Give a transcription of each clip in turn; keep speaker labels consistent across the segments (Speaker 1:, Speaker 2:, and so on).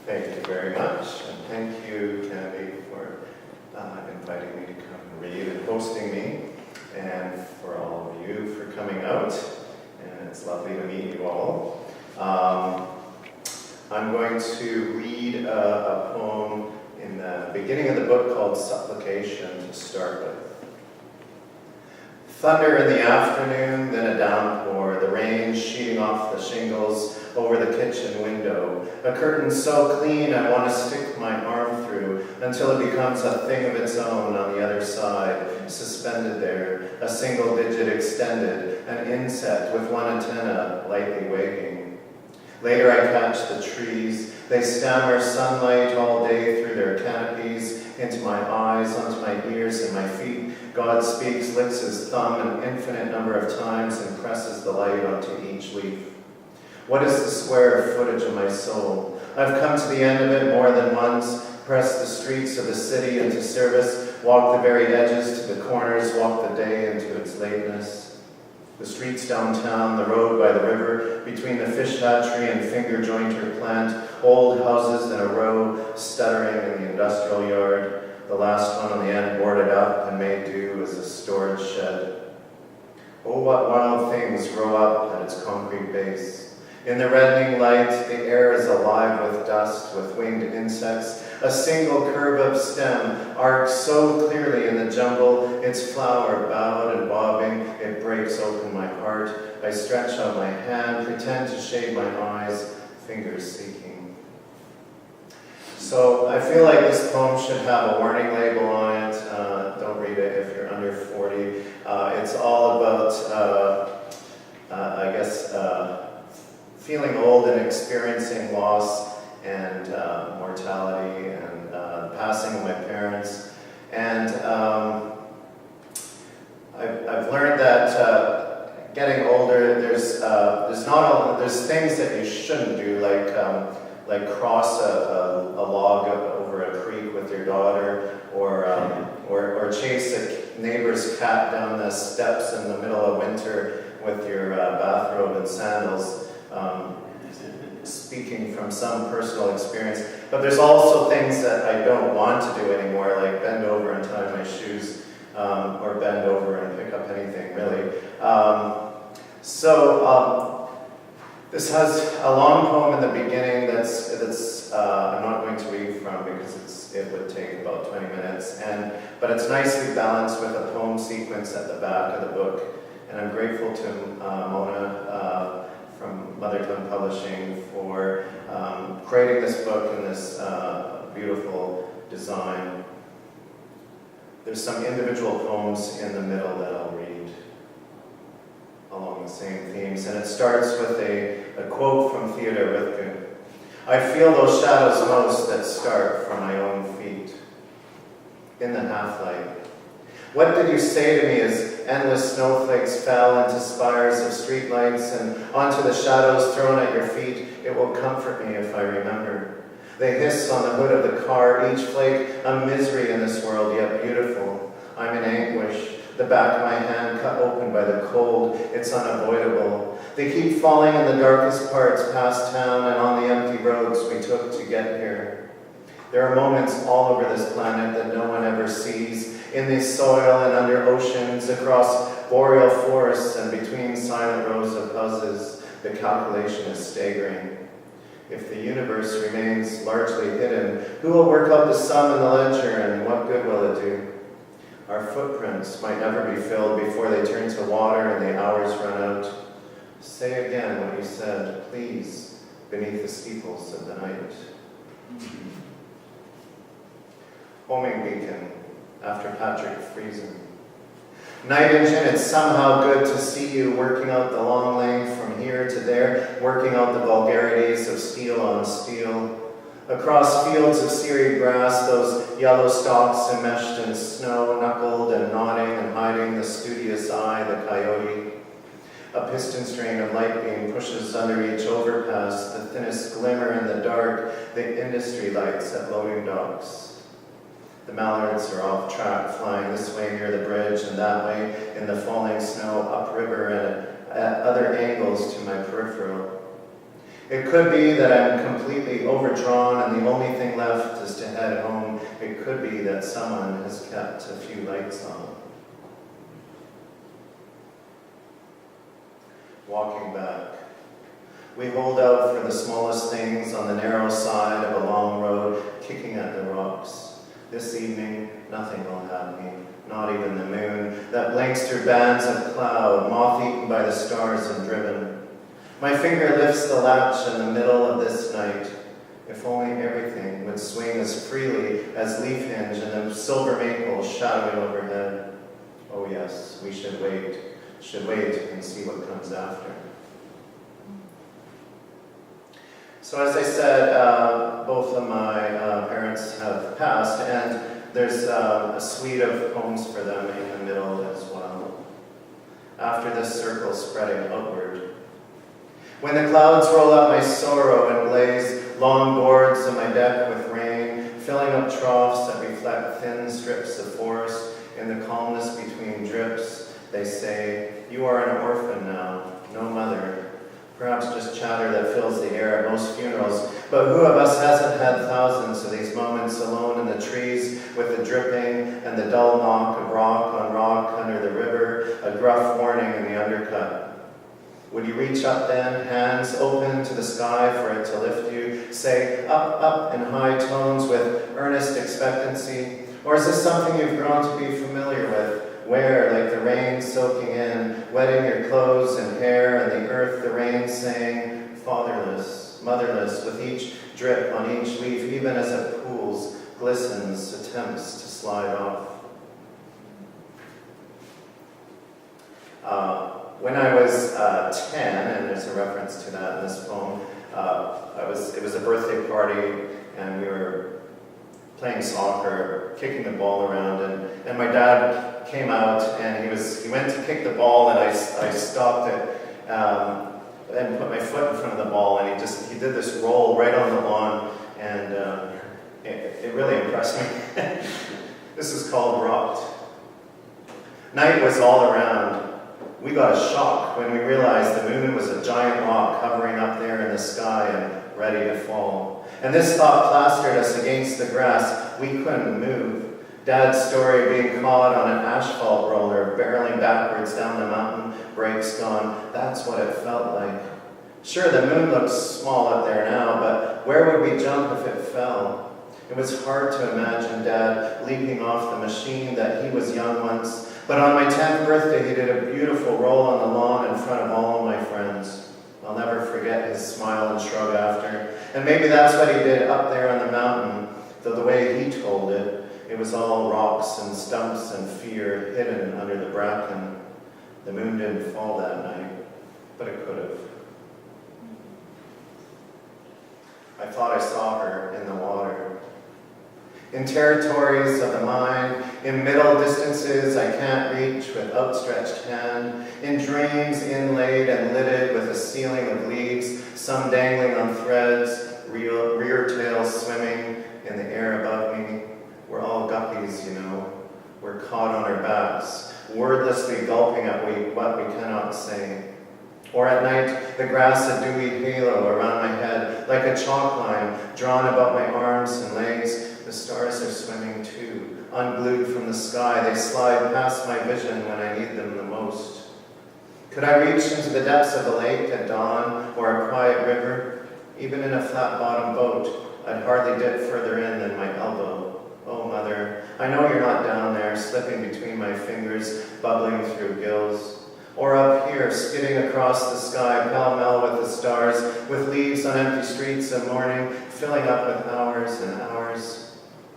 Speaker 1: Thank you very much, and thank you, Candy, for inviting me to come and read and hosting me, and for all of you for coming out, and it's lovely to meet you all. I'm going to read a poem in the beginning of the book called Supplication to start with. Thunder in the afternoon, then a downpour, the rain sheeting off the shingles over the kitchen window. A curtain so clean I want to stick my arm through until it becomes a thing of its own on the other side, suspended there, a single digit extended, an insect with one antenna lightly waving. Later I catch the trees. They stammer sunlight all day through their canopies, into my eyes, onto my ears and my feet. God speaks, licks his thumb an infinite number of times and presses the light onto each leaf. What is the square footage of my soul? I've come to the end of it more than once, pressed the streets of the city into service, walked the very edges to the corners, walked the day into its lateness. The streets downtown, the road by the river, between the fish hatchery and finger jointer plant, old houses in a row, stuttering in the industrial yard, the last one on the end boarded up and made do as a storage shed. Oh, what wild things grow up at its concrete base. In the reddening light, the air is alive with dust, with winged insects. A single curve of stem arcs so clearly in the jumble, its flower bowed and bobbing, it breaks open my heart. I stretch out my hand, pretend to shade my eyes, fingers seeking. So I feel like this poem should have a warning label on it. Don't read it if you're under 40. It's all about, feeling old and experiencing loss and mortality and passing of my parents. And I've learned that getting older, there's things that you shouldn't do, like cross a log over a creek with your daughter, or chase a neighbor's cat down the steps in the middle of winter with your bathrobe and sandals. Speaking from some personal experience, but there's also things that I don't want to do anymore, like bend over and tie my shoes, or bend over and pick up anything, really. This has a long poem in the beginning that's I'm not going to read from because it would take about 20 minutes, but it's nicely balanced with a poem sequence at the back of the book, and I'm grateful to Mona from Mother Tongue Publishing for creating this book in this beautiful design. There's some individual poems in the middle that I'll read along the same themes, and it starts with a quote from Theodore Roethke. I feel those shadows most that start from my own feet. In the half-light. What did you say to me as endless snowflakes fell into spires of streetlights and onto the shadows thrown at your feet? It will comfort me if I remember. They hiss on the hood of the car, each flake a misery in this world, yet beautiful. I'm in anguish, the back of my hand cut open by the cold. It's unavoidable. They keep falling in the darkest parts past town and on the empty roads we took to get here. There are moments all over this planet that no one ever sees, in the soil and under oceans, across boreal forests and between silent rows of houses. The calculation is staggering. If the universe remains largely hidden, who will work out the sum in the ledger, and what good will it do? Our footprints might never be filled before they turn to water and the hours run out. Say again what you said, please, beneath the steeples of the night. Homing beacon, after Patrick Friesen. Night engine, it's somehow good to see you working out the long lane from here to there, working out the vulgarities of steel on steel. Across fields of serried grass, those yellow stalks enmeshed in snow, knuckled and nodding and hiding the studious eye, the coyote. A piston string of light beam pushes under each overpass, the thinnest glimmer in the dark, the industry lights at loading docks. The mallards are off track, flying this way near the bridge and that way in the falling snow upriver and at other angles to my peripheral. It could be that I'm completely overdrawn and the only thing left is to head home. It could be that someone has kept a few lights on. Walking back. We hold out for the smallest things on the narrow side of a long road, kicking at the rocks. This evening, nothing will have me, not even the moon, that blinks through bands of cloud, moth-eaten by the stars and driven. My finger lifts the latch in the middle of this night. If only everything would swing as freely as leaf hinge and the silver maple shadowing overhead. Oh yes, we should wait and see what comes after. So as I said, both of my parents have passed, and there's a suite of poems for them in the middle as well. After this circle spreading outward. When the clouds roll up my sorrow and blaze long boards on my deck with rain, filling up troughs that reflect thin strips of forest in the calmness between drips, they say, you are an orphan now, no mother. Perhaps just chatter that fills the air at most funerals, but who of us hasn't had thousands of these moments alone in the trees with the dripping and the dull knock of rock on rock under the river, a gruff warning in the undercut. Would you reach up then, hands open to the sky for it to lift you, say up, up in high tones with earnest expectancy? Or is this something you've grown to be familiar with, where, like the rain soaking in, wetting your clothes and hair, and the earth, the rain saying, fatherless, motherless, with each drip on each leaf, even as it pools, glistens, attempts to slide off? When I was 10, and there's a reference to that in this poem, it was a birthday party, and we were playing soccer, kicking the ball around, and my dad came out, and he went to kick the ball, and I stopped it, and put my foot in front of the ball, and he did this roll right on the lawn, and it really impressed me. This is called Rocked. Night was all around. We got a shock when we realized the moon was a giant rock hovering up there in the sky and ready to fall. And this thought plastered us against the grass. We couldn't move. Dad's story being caught on an asphalt roller, barreling backwards down the mountain, brakes gone. That's what it felt like. Sure, the moon looks small up there now, but where would we jump if it fell? It was hard to imagine Dad leaping off the machine that he was young once. But on my 10th birthday, he did a beautiful roll on the lawn in front of all of my friends. I'll never forget his smile and shrug after. And maybe that's what he did up there on the mountain, though the way he told it, it was all rocks and stumps and fear hidden under the bracken. The moon didn't fall that night, but it could have. I thought I saw her in the water. In territories of the mind, in middle distances I can't reach with outstretched hand, in dreams inlaid and lidded with a ceiling of leaves, some dangling on threads, rear tails swimming in the air above me. We're all guppies, you know. We're caught on our backs, wordlessly gulping at what we cannot say. Or at night, the grass a dewy halo around my head, like a chalk line drawn about my arms and legs. The stars are swimming too, unglued from the sky. They slide past my vision when I need them the most. Could I reach into the depths of a lake at dawn or a quiet river? Even in a flat-bottomed boat, I'd hardly dip further in than my elbow. Oh, Mother, I know you're not down there, slipping between my fingers, bubbling through gills. Or up here, skidding across the sky, pell-mell with the stars, with leaves on empty streets of morning, filling up with hours and hours.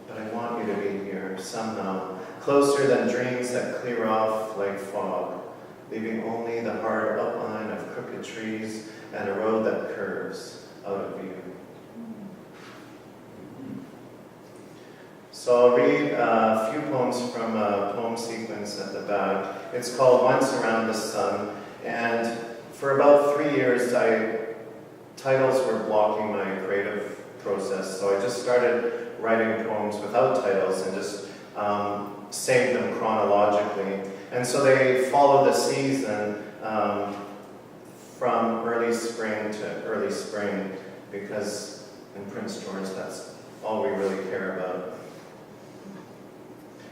Speaker 1: But I want you to be here, somehow, closer than dreams that clear off like fog, leaving only the hard outline of crooked trees and a road that curves out of view. So I'll read a few poems from a poem sequence at the back. It's called Once Around the Sun, and for about 3 years, titles were blocking my creative process, so I just started writing poems without titles and just saved them chronologically. And so they follow the season from early spring to early spring, because in Prince George, that's all we really care about.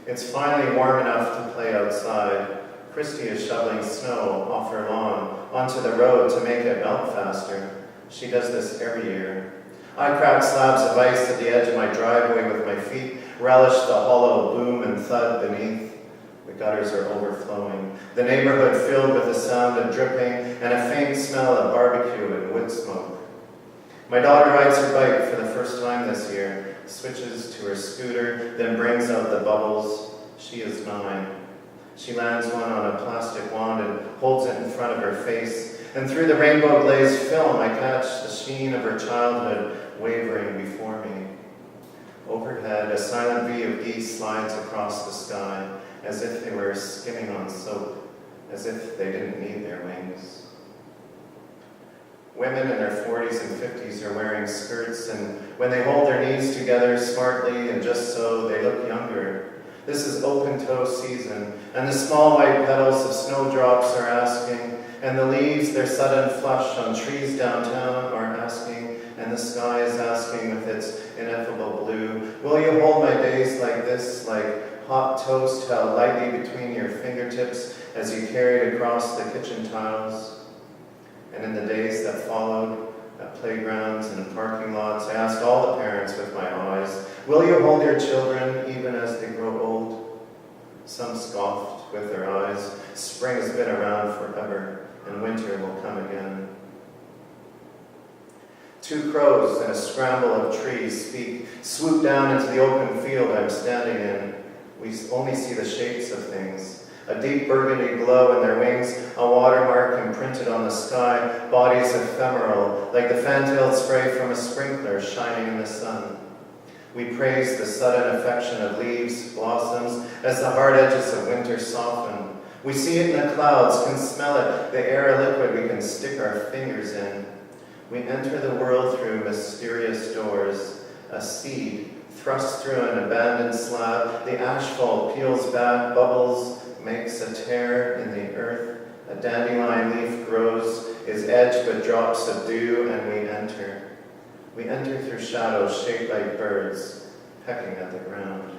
Speaker 1: It's finally warm enough to play outside. Christy is shoveling snow off her lawn onto the road to make it melt faster. She does this every year. I crack slabs of ice at the edge of my driveway with my feet, relish the hollow boom and thud beneath. The gutters are overflowing, the neighborhood filled with the sound of dripping and a faint smell of barbecue and wood smoke. My daughter rides her bike for the first time this year, switches to her scooter, then brings out the bubbles. She is 9. She lands one on a plastic wand and holds it in front of her face. And through the rainbow glazed film, I catch the sheen of her childhood wavering before me. Overhead, a silent bee of geese slides across the sky, as if they were skimming on soap, as if they didn't need their wings. Women in their 40s and 50s are wearing skirts, and when they hold their knees together smartly and just so, they look younger. This is open-toe season, and the small white petals of snowdrops are asking, and the leaves, their sudden flush on trees downtown, are asking, and the sky is asking with its ineffable blue, will you hold my days like this, like hot toast held lightly between your fingertips as you carry it across the kitchen tiles? And in the days that followed, at playgrounds and in parking lots, I asked all the parents with my eyes, will you hold your children even as they grow old? Some scoffed with their eyes. Spring has been around forever, and winter will come again. 2 crows in a scramble of trees speak, swoop down into the open field I'm standing in. We only see the shapes of things. A deep burgundy glow in their wings, a watermark imprinted on the sky, bodies ephemeral, like the fantailed spray from a sprinkler shining in the sun. We praise the sudden affection of leaves, blossoms, as the hard edges of winter soften. We see it in the clouds, can smell it, the air a liquid we can stick our fingers in. We enter the world through mysterious doors, a seed thrust through an abandoned slab, the asphalt peels back, bubbles, makes a tear in the earth, a dandelion leaf grows, is edged with drops of dew, and we enter. We enter through shadows shaped like birds, pecking at the ground.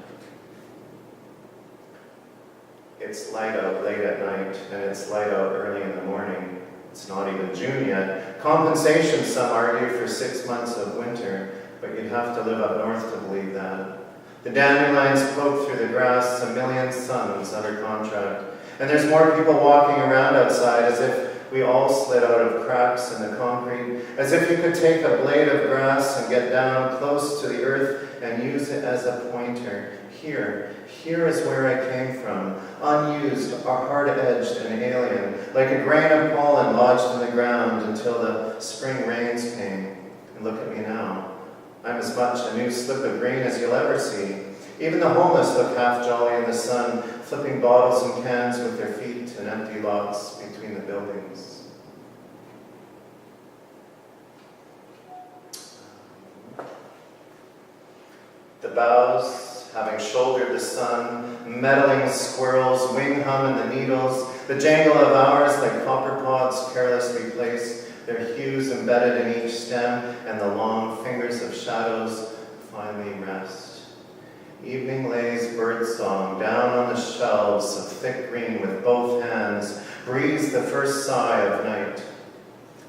Speaker 1: It's light out late at night, and it's light out early in the morning. It's not even June yet. Compensation, some argue, for 6 months of winter, but you'd have to live up north to believe that. The dandelions poke through the grass, a million suns under contract. And there's more people walking around outside as if we all slid out of cracks in the concrete, as if you could take a blade of grass and get down close to the earth and use it as a pointer. Here is where I came from, unused, hard-edged and alien, like a grain of pollen lodged in the ground until the spring rains came. And look at me now. I'm as much a new slip of green as you'll ever see. Even the homeless look half jolly in the sun, flipping bottles and cans with their feet in empty lots between the buildings. The boughs, having shouldered the sun, meddling squirrels, wing hum in the needles, the jangle of hours like copper pots carelessly placed, their hues embedded in each stem, and the long fingers of shadows finally rest. Evening lays birdsong down on the shelves of thick green with both hands, breathes the first sigh of night.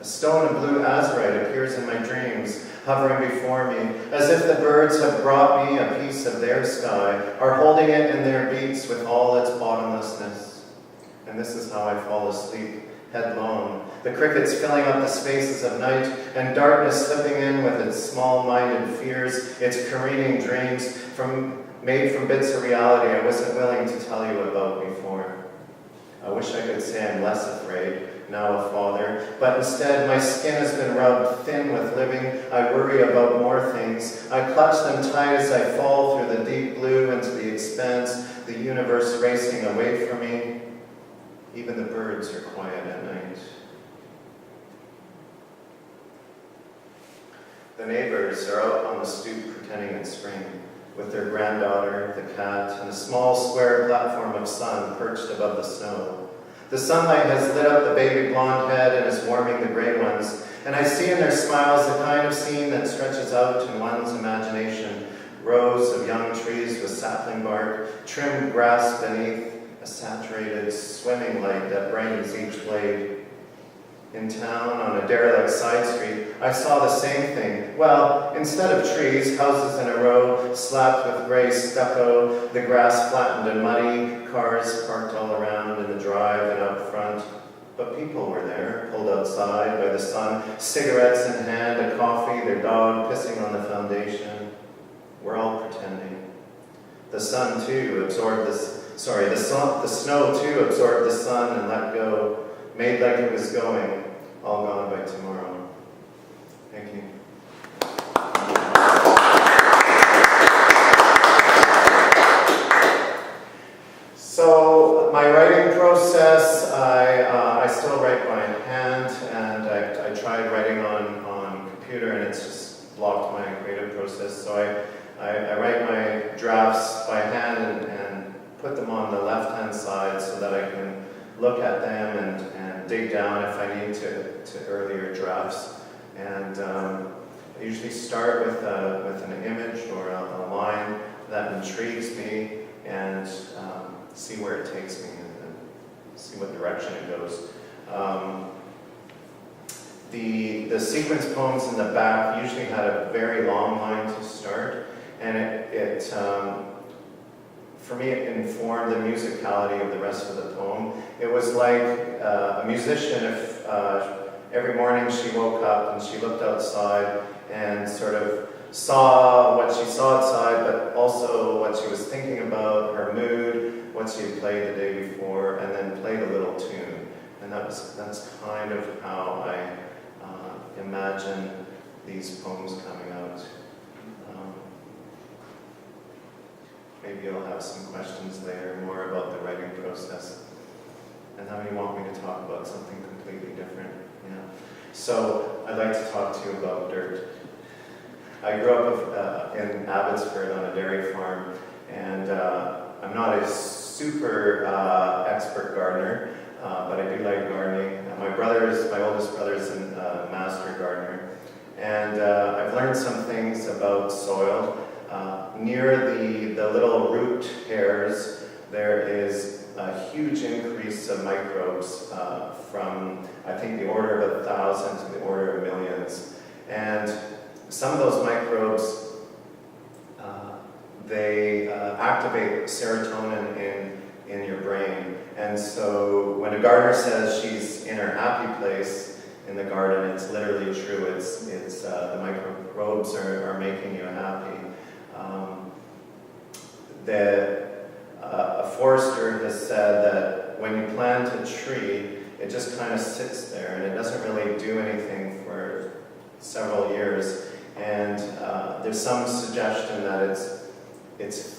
Speaker 1: A stone of blue azurite appears in my dreams, hovering before me, as if the birds have brought me a piece of their sky, are holding it in their beaks with all its bottomlessness. And this is how I fall asleep, headlong, the crickets filling up the spaces of night, and darkness slipping in with its small-minded fears, its careening dreams, made from bits of reality I wasn't willing to tell you about before. I wish I could say I'm less afraid, now a father, but instead my skin has been rubbed thin with living. I worry about more things. I clutch them tight as I fall through the deep blue into the expanse, the universe racing away from me. Even the birds are quiet at night. The neighbors are out on the stoop pretending it's spring, with their granddaughter, the cat, and a small square platform of sun perched above the snow. The sunlight has lit up the baby blonde head and is warming the gray ones, and I see in their smiles the kind of scene that stretches out in one's imagination. Rows of young trees with sapling bark, trimmed grass beneath a saturated swimming light that brightens each blade. In town, on a derelict side street, I saw the same thing. Well, instead of trees, houses in a row, slapped with gray stucco, the grass flattened and muddy, cars parked all around in the drive and out front. But people were there, pulled outside by the sun, cigarettes in hand, a coffee, their dog pissing on the foundation. We're all pretending. The sun too absorbed the snow too absorbed the sun and let go, made like it was going, all gone by tomorrow. Thank you. So my writing process, I still write by hand, and I tried writing on computer, and it's just blocked my creative process. So I write my drafts by hand and put them on the left-hand side so that I can look at them and dig down if I need to earlier drafts. And I usually start with an image or a line that intrigues me and see where it takes me and see what direction it goes. The sequence poems in the back usually had a very long line to start, and it for me, it informed the musicality of the rest of the poem. It was like a musician, if every morning she woke up and she looked outside and sort of saw what she saw outside, but also what she was thinking about, her mood, what she had played the day before, and then played a little tune. And that's kind of how I imagine these poems coming out. Maybe you'll have some questions later, more about the writing process. And now you want me to talk about something completely different. Yeah. So I'd like to talk to you about dirt. I grew up in Abbotsford on a dairy farm, and I'm not a super expert gardener, but I do like gardening. My oldest brother is a master gardener, and I've learned some things about soil. Near the little root hairs, there is a huge increase of microbes from, I think, the order of 1,000 to the order of millions. And some of those microbes, they activate serotonin in your brain. And so when a gardener says she's in her happy place in the garden, it's literally true. It's the microbes are making you happy. A forester has said that when you plant a tree, it just kind of sits there and it doesn't really do anything for several years. And there's some suggestion that it's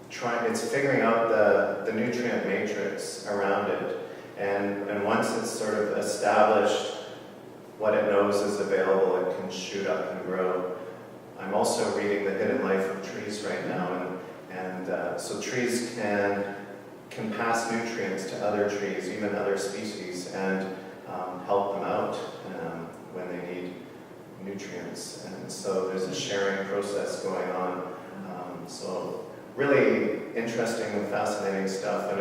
Speaker 1: figuring out the nutrient matrix around it. And once it's sort of established what it knows is available, it can shoot up and grow. I'm also reading The Hidden Life of Trees right now, and so trees can pass nutrients to other trees, even other species, and help them out when they need nutrients. And so there's a sharing process going on. So really interesting and fascinating stuff,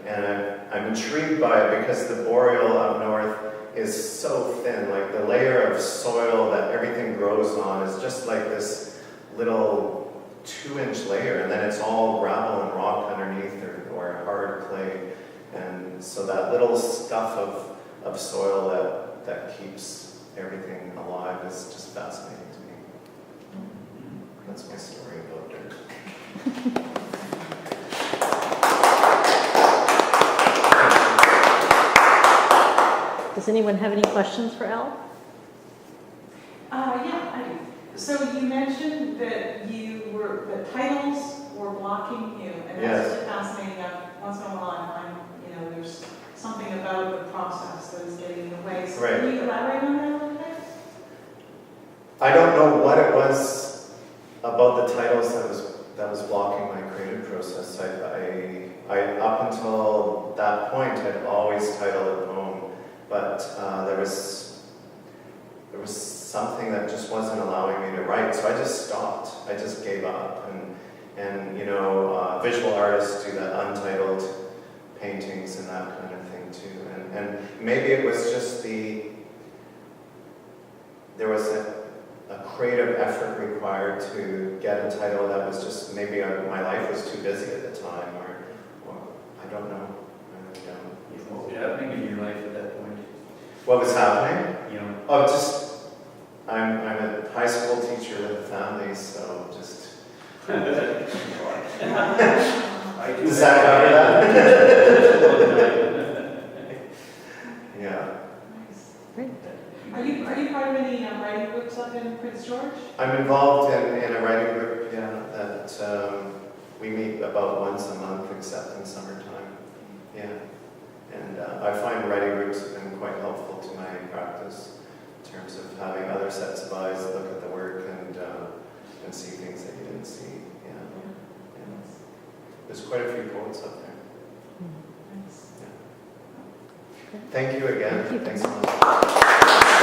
Speaker 1: and I'm intrigued by it because the boreal up north is so thin. Like the layer of soil that everything grows on is just like this little 2-inch layer, and then it's all gravel and rock underneath, or hard clay. And so that little scuff of soil that keeps everything alive is just fascinating to me. That's my story about dirt.
Speaker 2: Does anyone have any questions for Al?
Speaker 3: Yeah, I do. So you mentioned that the titles were blocking you, and that's
Speaker 1: Yes.
Speaker 3: really fascinating. Once in a while, I find, there's something about the process that is getting in the way. So
Speaker 1: Right.
Speaker 3: can you elaborate on that a little bit?
Speaker 1: I don't know what it was about the titles that was blocking my creative process. I up until that point had always titled a poem, but there was something that just wasn't allowing me to write, so I just stopped. I just gave up, and you know, visual artists do that, untitled paintings and that kind of thing too, and maybe it was just there was a creative effort required to get a title that was just, maybe my life was too busy at the time, or I don't know. I really don't.
Speaker 4: What was happening in your life at that point?
Speaker 1: What was happening?
Speaker 4: You know,
Speaker 1: Oh, just, I'm a high school teacher with a family, so just... Does that cover that? Yeah.
Speaker 3: Nice.
Speaker 2: Great.
Speaker 3: Are you part of any writing groups up in Prince George?
Speaker 1: I'm involved in a writing group, yeah, that we meet about once a month, except in summertime. Yeah. And I find writing groups have been quite helpful to my practice in terms of having other sets of eyes look at the work and see things that you didn't see. Yeah. And there's quite a few poets up there.
Speaker 3: Nice.
Speaker 1: Yeah. Thank you again.
Speaker 2: Thank you.
Speaker 1: Thanks so much.